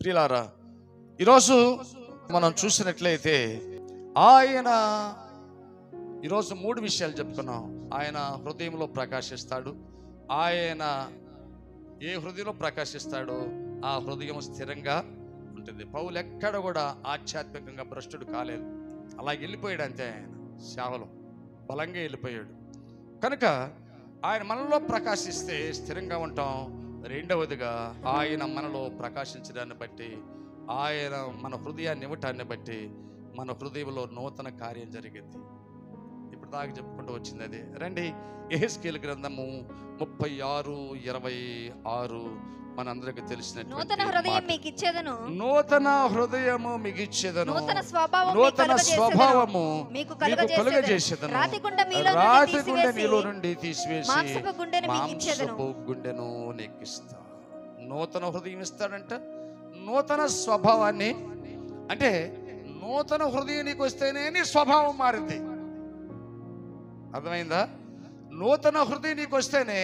ప్రియులారా, ఈరోజు మనం చూసినట్లయితే ఆయన ఈరోజు 3 విషయాలు చెప్పుకున్నాం. ఆయన హృదయంలో ప్రకాశిస్తాడు. ఆయన ఏ హృదయంలో ప్రకాశిస్తాడో ఆ హృదయం స్థిరంగా ఉంటుంది. పౌలు ఎక్కడ కూడా ఆధ్యాత్మికంగా భ్రష్టుడు కాలేదు. అలా వెళ్ళిపోయాడు అంతే. ఆయన సేవలో బలంగా వెళ్ళిపోయాడు. కనుక ఆయన మనలో ప్రకాశిస్తే స్థిరంగా ఉంటాం. రెండవదిగా ఆయన మనలో ప్రకాశించడాన్ని బట్టి, ఆయన మన హృదయాన్ని ఇవ్వటాన్ని బట్టి మన హృదయంలో నూతన కార్యం జరిగింది. ఇప్పుడు దాకా చెప్పుకుంటూ వచ్చింది అది. రండి, యెహెజ్కేలు గ్రంథము 36:26 మనందరికి తెలిసినటువంటి నూతన హృదయం మీకు ఇచ్చేదను, నూతన హృదయము మీకు ఇచ్చేదను, నూతన స్వభావము మీకు కలుగజేసేదను, రాతి గుండె మీలో నుండి తీసివేసి మాంసపు గుండెను నీకు ఇస్తా. నూతన హృదయం ఇస్తాడంట. నూతన స్వభావాన్ని, అంటే నూతన హృదయం నీకు వస్తేనే నీ స్వభావం మారింది. అర్థమైందా? నూతన హృదయం నీకు వస్తేనే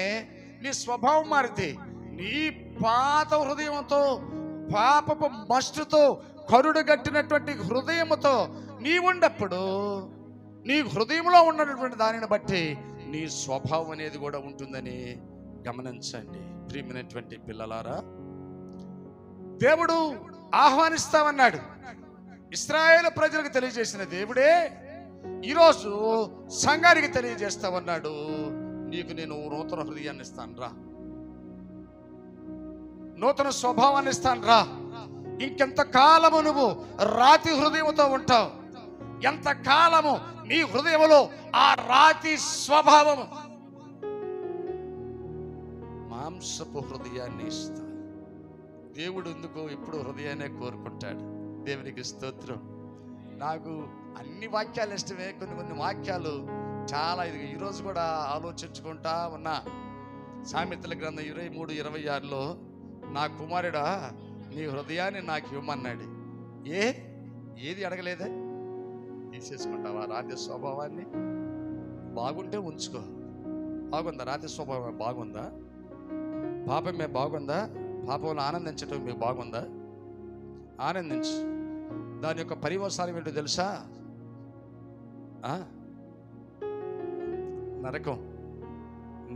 నీ స్వభావం మారింది. నీ పాత హృదయంతో, పాపపు మస్టుతో, కరుడు గట్టినటువంటి హృదయముతో నీ ఉన్నప్పుడు నీ హృదయంలో ఉన్నటువంటి దానిని బట్టి నీ స్వభావం అనేది కూడా ఉంటుందని గమనించండి. ప్రియమైనటువంటి పిల్లలారా, దేవుడు ఆహ్వానిస్తామన్నాడు. ఇశ్రాయేలు ప్రజలకు తెలియజేసిన దేవుడే ఈరోజు సంఘానికి తెలియజేస్తామన్నాడు. నీకు నేను నూతన హృదయాన్ని ఇస్తాను రా, నూతన స్వభావాన్ని ఇస్తాను రా. ఇంకెంత కాలము నువ్వు రాతి హృదయంతో ఉంటావు? ఎంత కాలము నీ హృదయంలో ఆ రాతి స్వభావము? మాంసపు హృదయాన్ని ఇస్తా. దేవుడు ఎందుకు ఎప్పుడు హృదయాన్ని కోరుకుంటాడు. దేవునికి స్తోత్రం. నాకు అన్ని వాక్యాలు ఇష్టమే. కొన్ని వాక్యాలు చాలా ఈరోజు కూడా ఆలోచించుకుంటా ఉన్నా. సామెతల గ్రంథం 23:26లో నా కుమారుడా నీ హృదయాన్ని నాకు ఇవ్వమన్నాడు. ఏది అడగలేదే? తీసేసుకుంటావా రాతి స్వభావాన్ని? బాగుంటే ఉంచుకో. బాగుందా రాతి స్వభావం? బాగుందా? పాపమే బాగుందా? పాపంలో ఆనందించటం మీకు బాగుందా? ఆనందించు. దాని యొక్క పరివసానం ఏంటో తెలుసా? నరకం.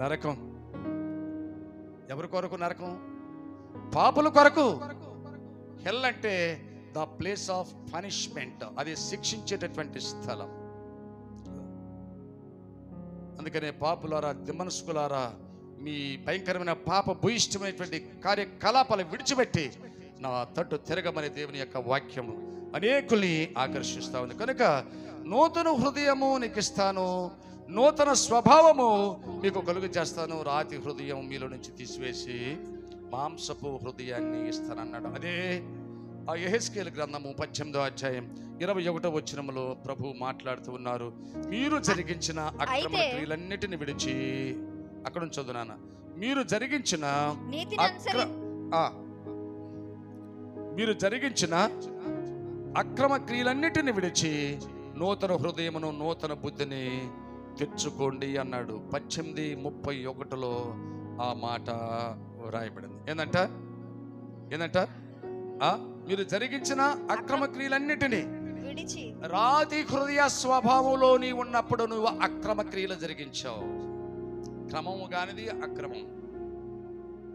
నరకం ఎవరి కొరకు? నరకం పాపుల కొరకు. హెల్ అంటే ద ప్లేస్ ఆఫ్ పనిష్మెంట్, అది శిక్షించేటటువంటి స్థలం. అందుకనే పాపులారా, దిమనస్కులారా, మీ భయంకరమైన పాప భూయిష్టమైనటువంటి కార్యకలాపాలు విడిచిపెట్టి నా తట్టు తిరగమని దేవుని యొక్క వాక్యము అనేకుల్ని ఆకర్షిస్తా ఉంది. కనుక నూతన హృదయము నీకు ఇస్తాను, నూతన స్వభావము మీకు కలుగు చేస్తాను, రాతి హృదయం మీలో నుంచి తీసివేసి మాంసపు హృదయాన్ని ఇస్తానన్నాడు. అదే ఆ యెహెజ్కేలు గ్రంథము 18:21 ప్రభు మాట్లాడుతూ ఉన్నారు. మీరు జరిగించిన అక్రమ క్రియలన్నిటిని విడిచి, అక్కడ నుంచి చదువునాన్న, మీరు జరిగించిన అక్రమ క్రియలన్నిటిని విడిచి నూతన హృదయమును, నూతన బుద్ధిని తెచ్చుకోండి అన్నాడు. 18:31లో ఆ మాట వ్రాయబడింది. ఏందంట? మీరు జరిగించిన అక్రమ క్రియలన్నిటినీ విడిచి. రాతి హృదయ స్వభావంలో నీ ఉన్నప్పుడు నువ్వు అక్రమ క్రియలు జరిగించావు. క్రమము కానిది అక్రమం,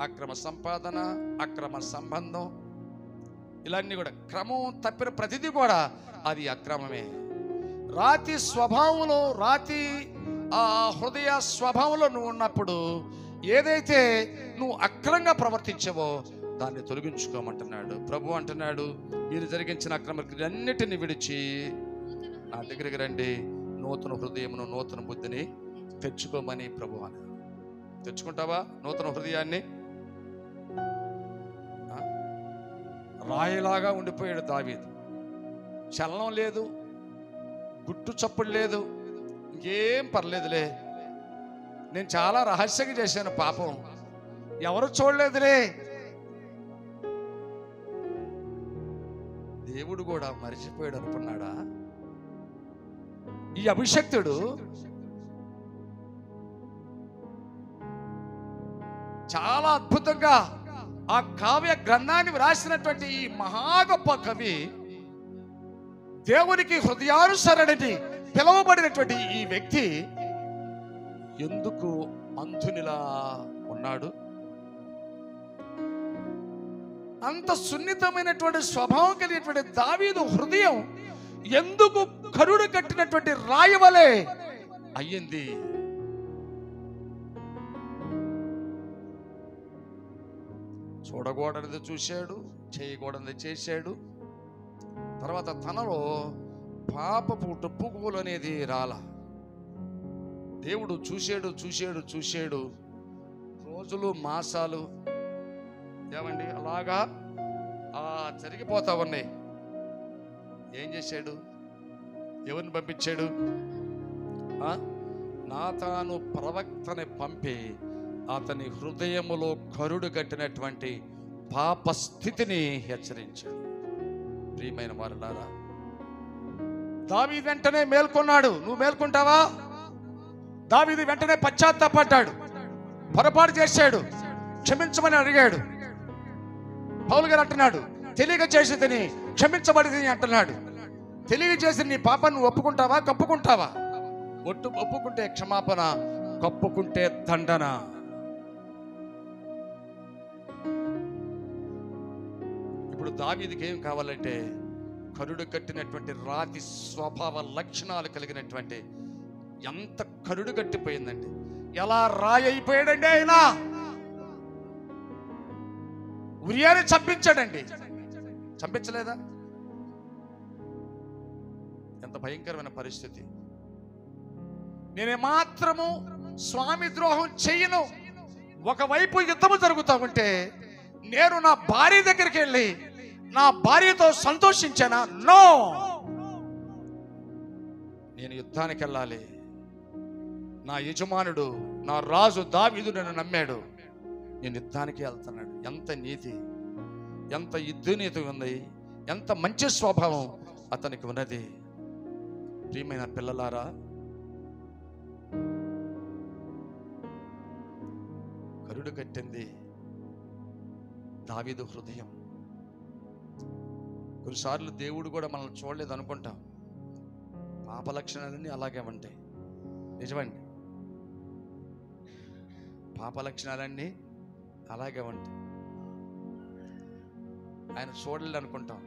అక్రమ సంపాదన, అక్రమ సంబంధం, ఇలాన్నీ కూడా క్రమం తప్పిన ప్రతిదీ కూడా అది అక్రమమే. రాతి స్వభావంలో, రాతి హృదయ స్వభావంలో నువ్వు ఉన్నప్పుడు ఏదైతే నువ్వు అక్రమంగా ప్రవర్తించావో దాన్ని తొలగించుకోమంటున్నాడు ప్రభు. అంటున్నాడు, మీరు జరిగించిన అక్రమ క్రియలన్నిటిని విడిచి నా దగ్గరికి రండి, నూతన హృదయమును, నూతన బుద్ధిని తెచ్చుకోమని ప్రభు అన్నాడు. తెచ్చుకుంటావా నూతన హృదయాన్ని? రాయిలాగా ఉండిపోయాడు దావీదు. చలనం లేదు, గుట్టు చప్పుడు లేదు, ఇంకేం పర్లేదులే, నేను చాలా రహస్యంగా చేశాను పాపం, ఎవరు చూడలేదులే. దేవుడు కూడా మరిచిపోయాడు అనుకున్నాడా? ఈ అభిషక్తుడు చాలా అద్భుతంగా ఆ కావ్య గ్రంథాన్ని వ్రాసినటువంటి ఈ మహా గొప్ప కవి, దేవునికి హృదయానుసరణని పిలువబడినటువంటి ఈ వ్యక్తి ఎందుకు అంధునిలా ఉన్నాడు? అంత సున్నితమైనటువంటి స్వభావం కలిగినటువంటి దావీదు హృదయం ఎందుకు కరుడు కట్టినటువంటి రాయి వలె అయ్యింది? చూడకూడనిది చూశాడు, చేయకూడనిది చేశాడు. తర్వాత తనలో పాపపు టొప్పుకోలు అనేది రాల. దేవుడు చూశాడు. రోజులు మాసాలు ఏమండి అలాగా జరిగిపోతా ఉన్నాయి. ఏం చేశాడు? ఎవరిని పంపించాడు? నాతాను ప్రవక్తని పంపి అతని హృదయములో కరుడు కట్టినటువంటి పాప స్థితిని హెచ్చరించాడు. ప్రియమైన వారలారా, దావీదు వెంటనే మేల్కొన్నాడు. నువ్వు మేల్కొంటావా? దావీదు వెంటనే పశ్చాత్తాపడ్డాడు, పొరపాటు చేశాడు, క్షమించమని అడిగాడు. పౌలు గారు అంటున్నాడు, తెలియక చేసేదని క్షమించబడింది అంటున్నాడు. తెలియజేసి నీ పాపాన్ని ఒప్పుకుంటావా, కప్పుకుంటావా? ఒప్పుకుంటే క్షమాపణ, కప్పుకుంటే దండన. ఇప్పుడు దావీదుకి ఏం కావాలంటే కరుడు కట్టినటువంటి రాతి స్వభావ లక్షణాలు కలిగినటువంటి, ఎంత కరుడు కట్టిపోయిందండి, ఎలా రాయి అయిపోయాడండి ఆయన. ఉరియాని చంపించాడండి, చంపించలేదా? ఎంత భయంకరమైన పరిస్థితి. నేనే మాత్రము స్వామి ద్రోహం చెయ్యను. ఒకవైపు యుద్ధము జరుగుతూ ఉంటే నేను నా భార్య దగ్గరికి వెళ్ళి నా భార్యతో సంతోషించానా? నో, నేను యుద్ధానికి వెళ్ళాలి. నా యజమానుడు, నా రాజు దావీదు నన్ను నమ్మాడు, నేను యుద్ధానికి వెళ్తున్నాడు. ఎంత నీతి, ఎంత యుద్ధనీతి ఉంది, ఎంత మంచి స్వభావం అతనికి ఉన్నది. ప్రియమైన పిల్లలారా, కరుడు కట్టింది దావీదు హృదయం. కొన్నిసార్లు దేవుడు కూడా మనల్ని చూడలేదు అనుకుంటాం. పాప లక్షణాలన్నీ అలాగే ఉంటాయి. నిజమండి, పాప లక్షణాలన్నీ అలాగే ఉంటాయి. ఆయన చూడలేదు అనుకుంటాం,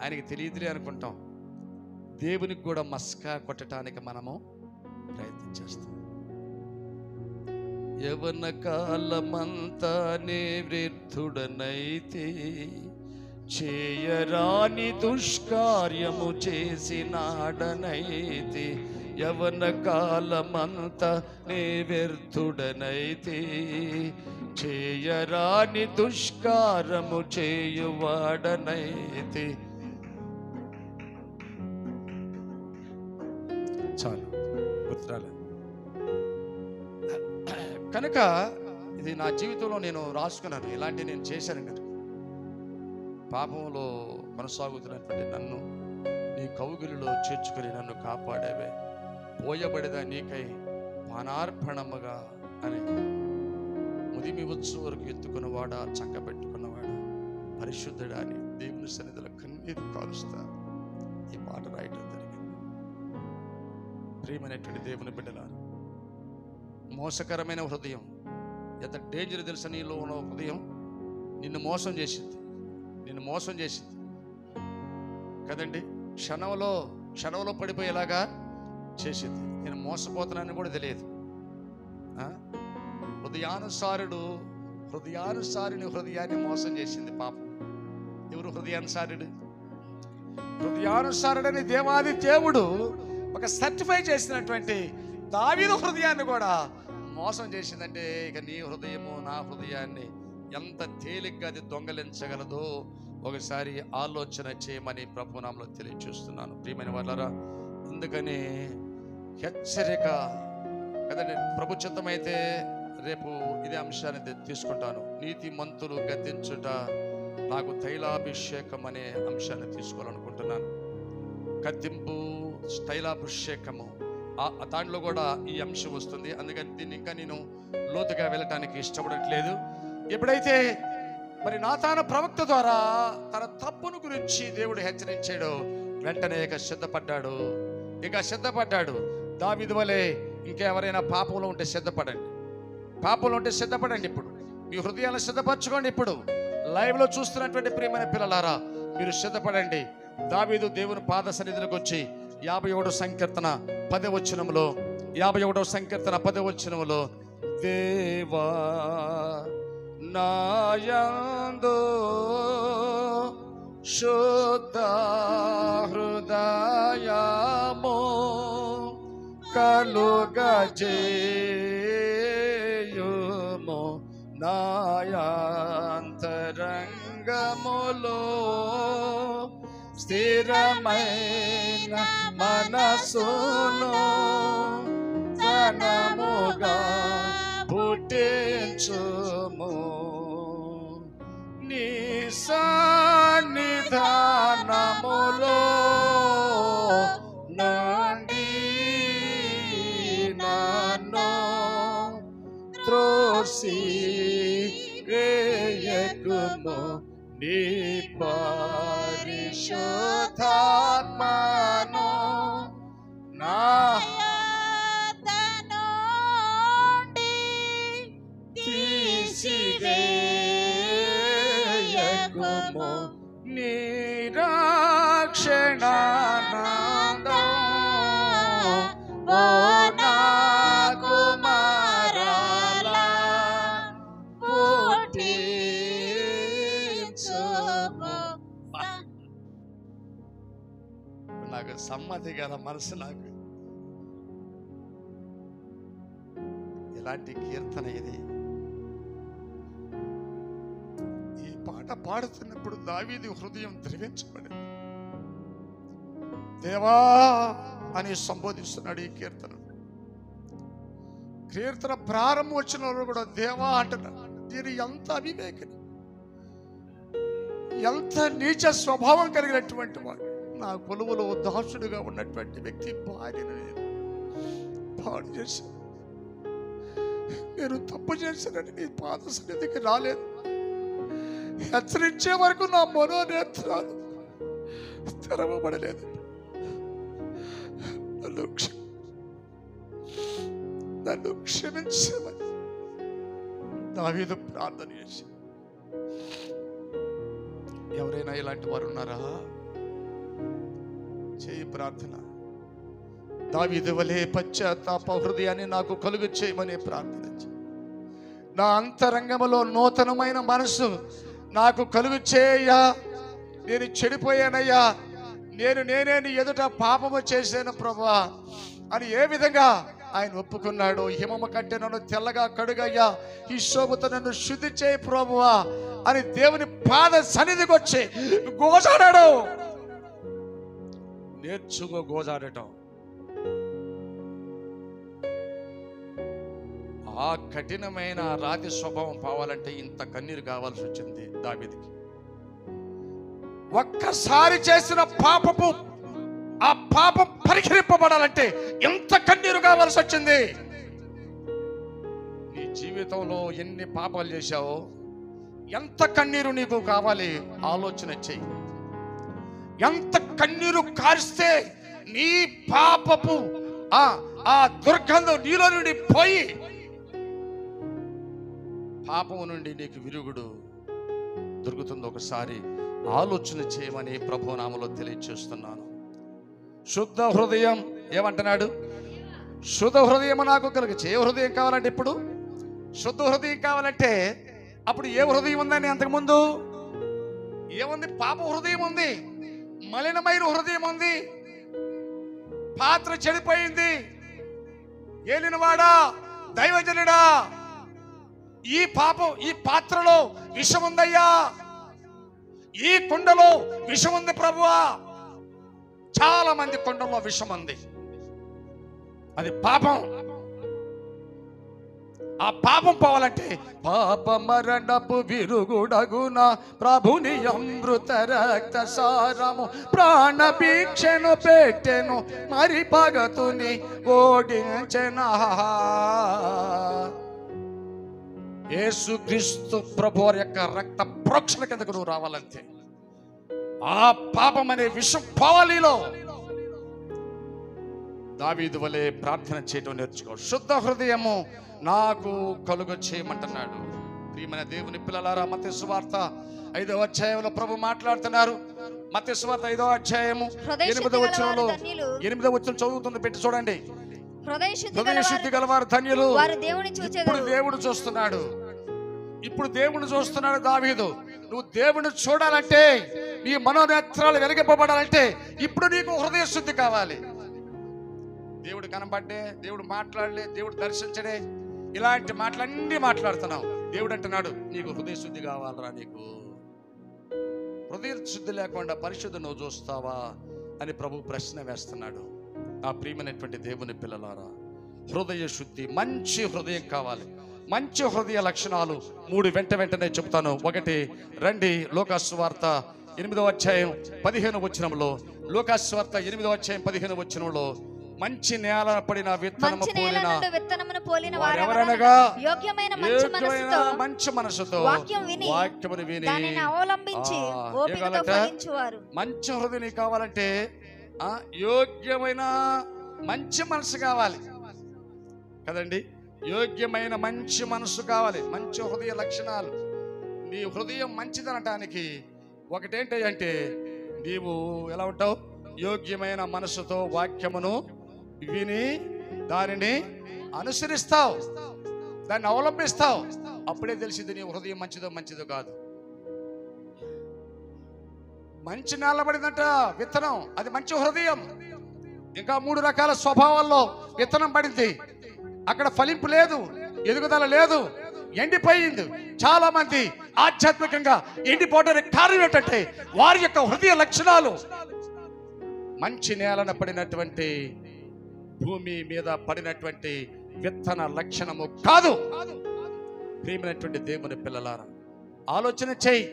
ఆయనకి తెలియదులే అనుకుంటాం. దేవునికి కూడా మస్కా కొట్టడానికి మనము ప్రయత్నం చేస్తాం. యవన కాలమంతా నే వృద్ధుడనైతే చేయరాని దుష్కార్యము చేసినాడనైతే. యవన కాలమంతా నే వ్యర్థుడనైతే చేయరాని దుష్కారము చేయువాడనైతే. చాలు, గుర్తురాలే. కనుక ఇది నా జీవితంలో నేను రాసుకున్నాను, ఇలాంటివి నేను చేశాను కనుక. పాపంలో కొనసాగుతున్నటువంటి నన్ను నీ కౌగిలిలో చేర్చుకుని నన్ను కాపాడేవే. పోయబడిదా నీకై పానార్పణముగా అని ముదిమి వచ్చు వరకు ఎత్తుకున్నవాడా, చక్కబెట్టుకున్నవాడా, పరిశుద్ధుడా అని దేవుని సన్నిధిలో కన్నీరు కాలుస్తా ఈ మాట రాయటం జరిగింది. ప్రియమైనటువంటి దేవుని బిడ్డలారా, మోసకరమైన హృదయం ఎంత డేంజర్ తెలుసా? నీలో ఉన్న హృదయం నిన్ను మోసం చేసింది కదండి. క్షణంలో పడిపోయేలాగా చేసింది. నేను మోసపోతున్నానని కూడా తెలియదు. హృదయానుసారుని హృదయాన్ని మోసం చేసింది పాపం. ఎవరు హృదయానుసారుడు? హృదయానుసారుడని దేవాది దేవుడు ఒక సర్టిఫై చేసినటువంటి దావీదు హృదయాన్ని కూడా మోసం చేసిందంటే ఇక నీ హృదయము నా హృదయాన్ని ఎంత తేలిగ్గా అది దొంగలించగలదో ఒకసారి ఆలోచన చేయమని ప్రభునామములో తెలియజేస్తున్నాను. ప్రియమైన వాళ్ళారా, అందుకని హెచ్చరిక కదండి. ప్రభు చిత్తమైతే రేపు ఇదే అంశాన్ని తీసుకుంటాను. నీతి మంతులు గద్దించుట, నాకు తైలాభిషేకం అనే అంశాన్ని తీసుకోవాలనుకుంటున్నాను. గద్దింపు, తైలాభిషేకము, దాంట్లో కూడా ఈ అంశం వస్తుంది. అందుకని దీన్ని ఇంకా నేను లోతుగా వెళ్ళటానికి ఇష్టపడట్లేదు. ఎప్పుడైతే మరి నాతాను ప్రవక్త ద్వారా తన తప్పును గురించి దేవుడు హెచ్చరించాడు. వెంటనే ఇక సిద్ధపడ్డాడు. దావీదు వలె ఇంకెవరైనా పాపంలో ఉంటే సిద్ధపడండి. ఇప్పుడు మీ హృదయాలను సిద్ధపరచుకోండి. ఇప్పుడు లైవ్ లో చూస్తున్నటువంటి ప్రియమైన పిల్లలారా, మీరు సిద్ధపడండి. దావీదు దేవుని పాద సన్నిధిలోకి వచ్చి 51వ సంకీర్తన 10వ వచనములో దేవా నాయందు శుద్ధ హృదయము కలుగజేయుము, నాయాంతరంగములో స్థిరమైన మనసును ఘనముగా పుట్టించుము. నీ సన్నిధానములో నుండి నన్ను త్రోసి వేయకుము, నీ పరిశుద్ధాత్మను నా తీసివేయకుము, నీ రక్షణానందం ఓ నా కుమారులా పుట్టించుము. నాకు సమ్మతి గల మనసు, నాకు ఎలాంటి కీర్తన ఇది. ఈ పాట పాడుతున్నప్పుడు దావీదు హృదయం ద్రవించబడింది. దేవా అని సంబోధిస్తున్నాడు ఈ కీర్తన. ప్రారంభం వచ్చిన కూడా దేవా అంటున్నాడు. దీని ఎంత అవివేకం, ఎంత నీచ స్వభావం కలిగినటువంటి వాడు. నా కొలువులో దాసుడుగా ఉన్నటువంటి వ్యక్తి భార్యను పాడు చేశాను. నేను తప్పు చేశానని నీ పాద సన్నిధికి రాలేదు. హెచ్చరించే వరకు నా మనోనేత్రాలు తెరవబడలేదు. నన్ను క్షమించమని దావీదు ప్రార్థన చేసి. ఎవరైనా ఇలాంటి వారు ఉన్నారా? చేయి ప్రార్థన. దావీదు వలె పశ్చాత్తాప హృదయాన్ని నాకు కలుగు చేయమని ప్రార్థించి, నా అంతరంగములో నూతనమైన మనసు నాకు కలుగు చేయ. నేను చెడిపోయానయ్యా, నేనే నీ ఎదుట పాపము చేశాను ప్రభువా అని ఏ విధంగా ఆయన ఒప్పుకున్నాడు. హిమము కంటే నన్ను తెల్లగా కడుగయ్యా, ఈ శోభతో నన్ను శుద్ధి చేయి ప్రభువా అని దేవుని పాద సన్నిధికి వచ్చి గోజాడాడు. నేర్చుకో గోజాడటం. ఆ కఠినమైన రాతి స్వభావం పోవాలంటే ఇంత కన్నీరు కావాల్సి వచ్చింది దావీదుకి. ఒక్కసారి చేసిన పాపపు ఆ పాపం పరిహరింపబడాలంటే ఎంత కన్నీరు కావాల్సి వచ్చింది. నీ జీవితంలో ఎన్ని పాపాలు చేశావో, ఎంత కన్నీరు నీకు కావాలి ఆలోచన చెయ్యి. ఎంత కన్నీరు కారిస్తే నీ పాపపు ఆ దుర్గంధం నీలో నుండి పోయి పాపము నుండి నీకు విరుగుడు దొరుకుతుంది. ఒకసారి ఆలోచన చేయమని ప్రభునామములో తెలియచేస్తున్నాను. శుద్ధ హృదయం ఏమంటున్నాడు? శుద్ధ హృదయం నాకు కలిగించే. ఏ హృదయం కావాలంటే ఇప్పుడు శుద్ధ హృదయం కావాలంటే అప్పుడు ఏ హృదయం ఉందని అంతకుముందు ఏముంది? పాప హృదయం ఉంది, మలినమైన హృదయం ఉంది, పాత్ర చెడిపోయింది. ఏలినవాడా, దైవజనుడా, ఈ పాపం ఈ పాత్రలో విషం ఉందయ్యా, ఈ కుండలో విషం ఉంది ప్రభువా. చాలా మంది కుండలో విషం ఉంది, అది పాపం. ఆ పాపం పోవాలంటే పాప మరణపు విరుగుడగున ప్రభుని అమృత రక్త సారము ప్రాణ భిక్షను పెట్టెను, మరి పగతుని ఓడించెనా. యేసుక్రీస్తు ప్రభువారి యొక్క రక్త ప్రోక్షణ కిందకు నువ్వు రావాలంతే. ఆ పాపం అనే విషం పోవాలిలో. దావీదు వలె ప్రార్థన చేయటం నేర్చుకో. శుద్ధ హృదయము నాకు కలుగ చేయమంటున్నాడు. ప్రియమైన దేవుని పిల్లలారా, మత్తయి సువార్త 5వ అధ్యాయంలో ప్రభు మాట్లాడుతున్నారు. మత్తయి సువార్త 5వ అధ్యాయము 8వ వచనంలో 8వ వచనం చదువుతుంది, పెట్టి చూడండి. హృదయ శుద్ధి గలవారు ధన్యులు, ఇప్పుడు దేవుడు చూస్తున్నాడు. ఇప్పుడు దేవుడు చూస్తున్నాడు. దావీదు, నువ్వు దేవుని చూడాలంటే, నీ మనోనేత్రాలు వెలిగింపబడాలంటే ఇప్పుడు నీకు హృదయ శుద్ధి కావాలి. దేవుడు కనబడ్డే, దేవుడు మాట్లాడలే, దేవుడు దర్శించడే, ఇలాంటి మాటలన్నీ మాట్లాడుతున్నావు. దేవుడు అంటున్నాడు, నీకు హృదయ శుద్ధి కావాలరా. నీకు హృదయ శుద్ధి లేకుండా పరిశుద్ధి నువ్వు చూస్తావా అని ప్రభు ప్రశ్న వేస్తున్నాడు. నా ప్రియమైనటువంటి దేవుని పిల్లలారా, హృదయ శుద్ధి, మంచి హృదయం కావాలి. మంచి హృదయ లక్షణాలు 3 వెంటనే చెప్తాను. 1, రండి లూకాసు వార్త 8వ అధ్యాయం 15వ వచనంలో. లూకాసు వార్త 8వ అధ్యాయం 15వ వచనంలో, మంచి నేల పడిన విత్తనము పోలిన వారెవరనగా యోగ్యమైన మంచి మనసుతో వాక్యమును విని మంచి హృదయం కావాలంటే యోగ్యమైన మంచి మనసు కావాలి కదండి. యోగ్యమైన మంచి మనసు కావాలి. మంచి హృదయ లక్షణాలు. నీ హృదయం మంచిదనటానికి ఒకటేంటంటే, నీవు ఎలా ఉంటావు? యోగ్యమైన మనసుతో వాక్యమును విని దానిని అనుసరిస్తావు, దాన్ని అవలంబిస్తావు. అప్పుడే తెలిసింది నీ హృదయం మంచిదో కాదు. మంచి నేలబడిందంట విత్తనం, అది మంచి హృదయం. ఇంకా 3 రకాల స్వభావాల్లో విత్తనం పడింది. అక్కడ ఫలింపు లేదు, ఎదుగుదల లేదు, ఎండిపోయింది. చాలా మంది ఆధ్యాత్మికంగా ఎండిపోవడానికి కారణం ఏంటంటే వారి యొక్క హృదయ లక్షణాలు. మంచి నేలన పడినటువంటి భూమి మీద పడినటువంటి విత్తన లక్షణము కాదు. ప్రియమైనటువంటి దేవుని పిల్లలారా, ఆలోచన చేయి.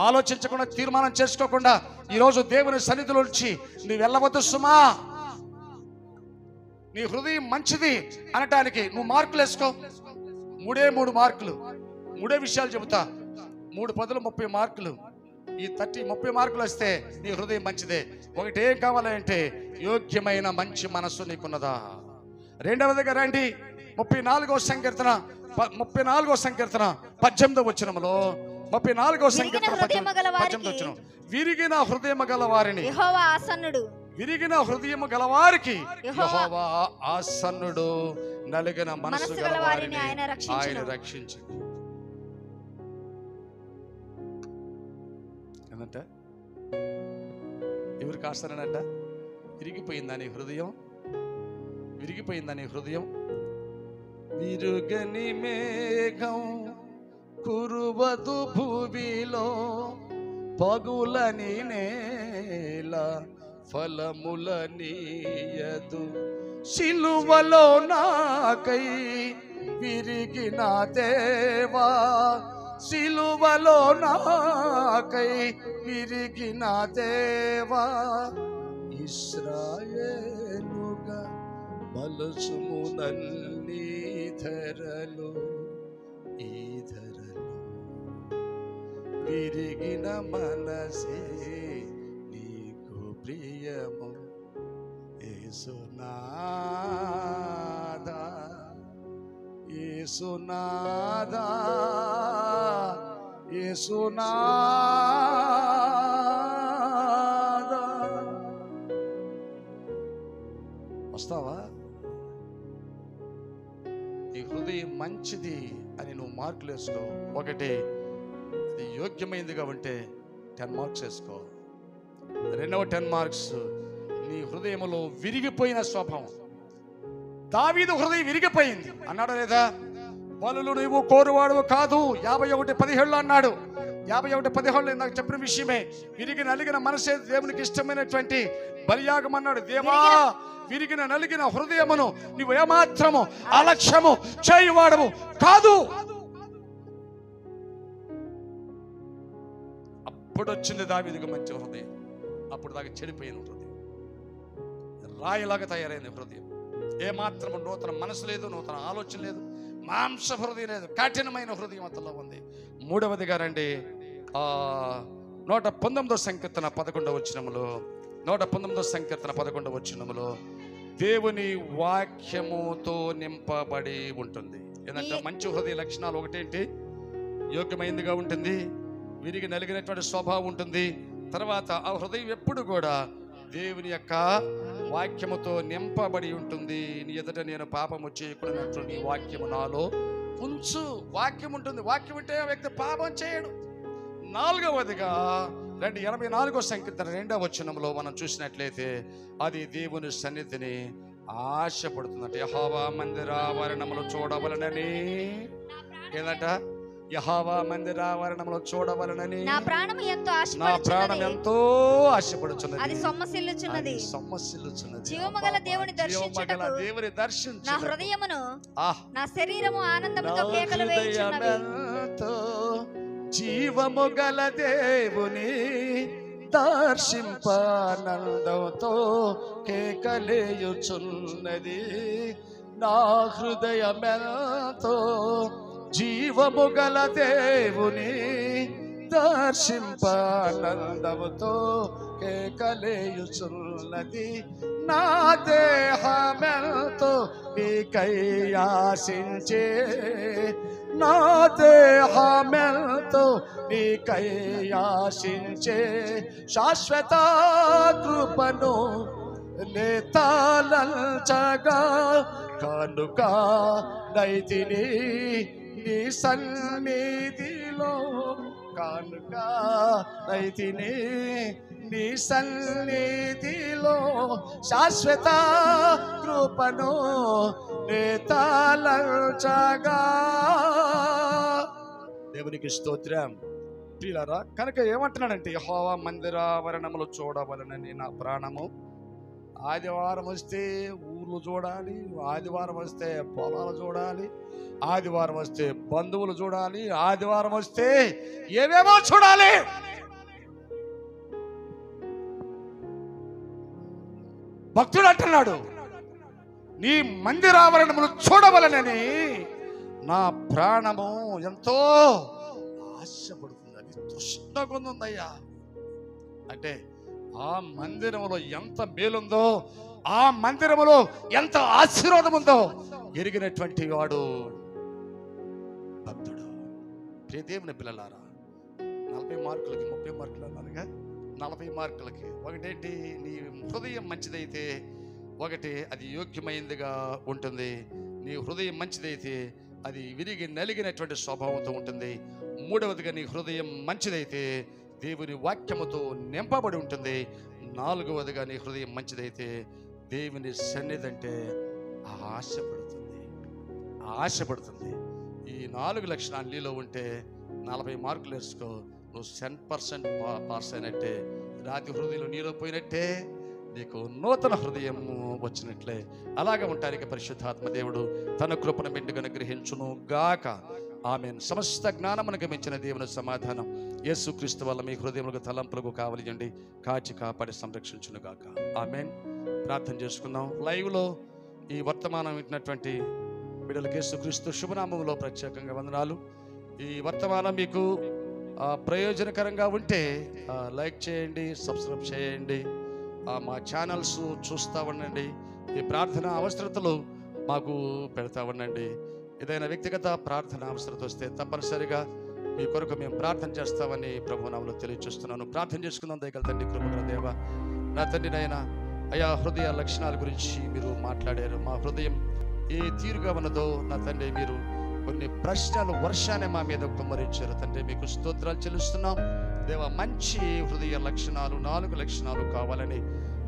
ఆలోచించకుండా, తీర్మానం చేసుకోకుండా ఈరోజు దేవుని సన్నిధిలో నుంచి నువ్వు వెళ్ళవద్దు సుమా. నీ హృదయం మంచిది అనటానికి నువ్వు మార్కులు వేసుకో. 3 మార్కులు, 3 విషయాలు చెబుతా. 3 పదులు 30 మార్కులు. ఈ 30 మార్కులు వస్తే నీ హృదయం మంచిదే. ఒకటి ఏం కావాలంటే యోగ్యమైన మంచి మనస్సు నీకున్నదా. రెండవదిగా రండి 34వ సంకీర్తన 18వ వచనంలో, 34వ సంకీర్తన 18వ వచనం, విరిగిన హృదయము గల వారిని యెహోవా ఆసన్నుడు. విరిగిన హృదయము గలవారికి యెహోవా ఆసన్నుడు, నలిగిన మనసు గలవారిని ఆయన రక్షించు. ఏమంట? ఎవరికి ఆసన్నుడంట? విరిగిపోయిందని హృదయం, విరిగిపోయిందని హృదయం. విరుగని మేఘం కురువదు భూమిలో, పగులని నేల ఫలముల నీయదు. సిలువలో నాకై విరిగిన దేవా, సిలువలో నాకై విరిగిన దేవా, ఇశ్రాయేలుగా మలసుము నన్ని ధరలు, ఈ ధరలు విరిగిన మనసే నీకు ప్రియము. యేసునాదా, యేసునాదా, యేసునాదా. వస్తావా? నీ హృదయం మంచిది అని నువ్వు మార్కులు వేసుకో. ఒకటి, అది యోగ్యమైందిగా ఉంటే 10 మార్క్స్ వేసుకో. రెండవ 10 మార్క్స్, నీ హృదయంలో విరిగిపోయిన స్వభావం. దావీదు హృదయం విరిగిపోయింది అన్నాడు లేదా? బలులు నువ్వు కోరువాడు కాదు 51:17 అన్నాడు. 51:17 నాకు చెప్పిన విషయమే. విరిగి నలిగిన మనసే దేవునికి ఇష్టమైనటువంటి బలియాగం అన్నాడు. దేవా, విరిగిన నలిగిన హృదయమును నువ్వు ఏమాత్రము అలక్ష్యము చేయువాడవు కాదు. అప్పుడు వచ్చింది దావీదుకు మంచి హృదయం. అప్పుడు దాకా చెడిపోయిన హృదయం, రాయిలాగా తయారైంది హృదయం. ఏమాత్రము నూతన మనసు లేదు, నూతన ఆలోచన లేదు, మాంస హృదయం లేదు, కఠినమైన హృదయం అతలో ఉంది. మూడవదిగా రండి, 119వ సంకీర్తన 11వ వచనములో, 119వ సంకీర్తన 11వ వచనములో దేవుని వాక్యముతో నింపబడి ఉంటుంది. ఏంటంటే మంచి హృదయ లక్షణాలు ఒకటేంటి? యోగ్యమైనదిగా ఉంటుంది, విరిగి నలిగినటువంటి స్వభావం ఉంటుంది. తర్వాత ఆ హృదయం ఎప్పుడు కూడా దేవుని యొక్క వాక్యముతో నింపబడి ఉంటుంది. నీ ఎదుట నేను పాపము చేయకూడనట్లు నీ వాక్యము నాలో ఉంచు. వాక్యం ఉంటుంది, వాక్యం ఉంటే ఆ వ్యక్తి పాపం చేయడు. నాలుగవదిగా రండి, 84వ సంకీర్తన 2వ వచనంలో మనం చూసినట్లయితే అది దేవుని సన్నిధిని ఆశపడుతుందంట. యెహోవా మందిరావరణములు చూడవలనని, ఏందంట? యెహోవా మందిరావరణములో చూడవలనని నా ప్రాణం ఎంతో ఆశపడుచున్నది. అది సొమ్మసిల్లుచున్నది. జీవముగల దేవుని దర్శించుటకు నా హృదయమును నా శరీరము ఆనందముతో కేకలు వేయుచున్నవి. జీవముగల దేవుని దర్శింపానందంతో కేకలేయుచున్నది. నా హృదయమెంతో జీవముగల దేవుని దర్శింపానందముతో కేకలేయుచున్నది. నా దేహమెంతో నీకై ఆశించే, నా దేహమెంతో నీకై ఆశించే శాశ్వత కృపను నేతాలంచగా కనుక నైతిని నీ సన్నిధిలో, కనుక నైతిని నీ సన్నిధిలో శాశ్వత కృపను నేతాలంచగా. దేవునికి స్తోత్రం. ప్రియులారా, కనుక ఏమంటున్నాడంటే యెహోవా మందిరావరణములు చూడవలనని నా ప్రాణము. ఆదివారం వస్తే ఊర్లు చూడాలి, ఆదివారం వస్తే పొలాలు చూడాలి, ఆదివారం వస్తే బంధువులు చూడాలి, ఆదివారం వస్తే ఏవేమో చూడాలి. భక్తుడు అంటున్నాడు, నీ మందిరావరణములు చూడవలనని నా ప్రాణము ఎంతో ఆశపడుతుంది. అది తృష్ణగొందయ్యా. అంటే ఆ మందిరములో ఎంత మేలుందో, ఆ మందిరములో ఎంత ఆశీర్వాదం ఉందో ఎరిగినటువంటి వాడు భక్తుడు. ప్రియదేవుని పిల్లలారా, 40 మార్కులకి 30 మార్కులు అన్నారుగా, 40 మార్కులకి ఒకటేంటి? నీ హృదయం మంచిదైతే, ఒకటి అది యోగ్యమైనదిగా ఉంటుంది. నీ హృదయం మంచిదైతే అది విరిగి నలిగినటువంటి స్వభావంతో ఉంటుంది. మూడవదిగా నీ హృదయం మంచిదైతే దేవుని వాక్యముతో నింపబడి ఉంటుంది. నాలుగవదిగా నీ హృదయం మంచిదైతే దేవుని సన్నిధి అంటే ఆశపడుతుంది. ఈ 4 లక్షణాలు నీలో ఉంటే 40 మార్కులు వేసుకో, నువ్వు 100% పాస్ అయినట్టే. రాతి హృదయంలో నీలో పోయినట్టే, నీకు నూతన హృదయం వచ్చినట్లే. అలాగే ఉంటానికి పరిశుద్ధాత్మ దేవుడు తన కృపను మెండుగా గ్రహించును గాక. ఆమేన్. సమస్త జ్ఞానమునకు మించిన దేవుని సమాధానం యేసుక్రీస్తు వల్ల మీ హృదయములకు తలంపులకు కావలియండి, కాచి కాపాడి సంరక్షించును గాక. ఆమేన్. ప్రార్థన చేసుకుందాం. లైవ్లో ఈ వర్తమానం వింటున్నటువంటి బిడ్డలకు యేసుక్రీస్తు శుభనామములో ప్రత్యేకంగా వందనాలు. ఈ వర్తమానం మీకు ప్రయోజనకరంగా ఉంటే లైక్ చేయండి, సబ్స్క్రైబ్ చేయండి, మా ఛానల్స్ చూస్తూ ఉండండి. ఈ ప్రార్థన అవసరతలు మాకు పెడతా ఉండండి. ఏదైనా వ్యక్తిగత ప్రార్థన అవసరత వస్తే తప్పనిసరిగా మీ కొరకు మేము ప్రార్థన చేస్తామని ప్రభునామములో తెలియజేస్తున్నాను. ప్రార్థన చేసుకుందాం. దయగల తండ్రి, కృపగల దేవ, నా తండ్రి నాయన, అయా హృదయ లక్షణాల గురించి మీరు మాట్లాడారు. మా హృదయం ఏ తీరుగా ఉన్నదో నా తండ్రి, మీరు కొన్ని ప్రశ్నలు వర్షాన్ని మా మీద కుమ్మరించారు తండ్రి. మీకు స్తోత్రాలు చెల్లిస్తున్నాం దేవా. మంచి హృదయ లక్షణాలు 4 లక్షణాలు కావాలని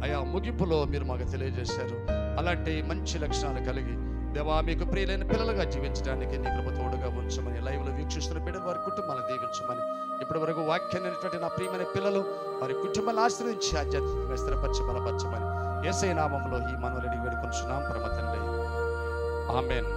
అయా ముగింపులో మీరు మాకు తెలియజేశారు. అలాంటి మంచి లక్షణాలు కలిగి దేవా మీకు ప్రియులైన పిల్లలుగా జీవించడానికి నీ కృప తోడుగా ఉంచమని, లైవ్లో వీక్షిస్తున్న బిడ్డలు వారి కుటుంబాలను దీవించమని, ఇప్పటి వరకు వాక్యాన్ని నా ప్రియమైన పిల్లలు వారి కుటుంబాలను ఆశ్రయించి ఆధ్యాత్మికంగా స్థిరపరచి బలపరచమని యేసయ్య నామములో ఈ మనవులని వేడుకొంచున్నాం పరమ తండ్రి. ఆమేన్.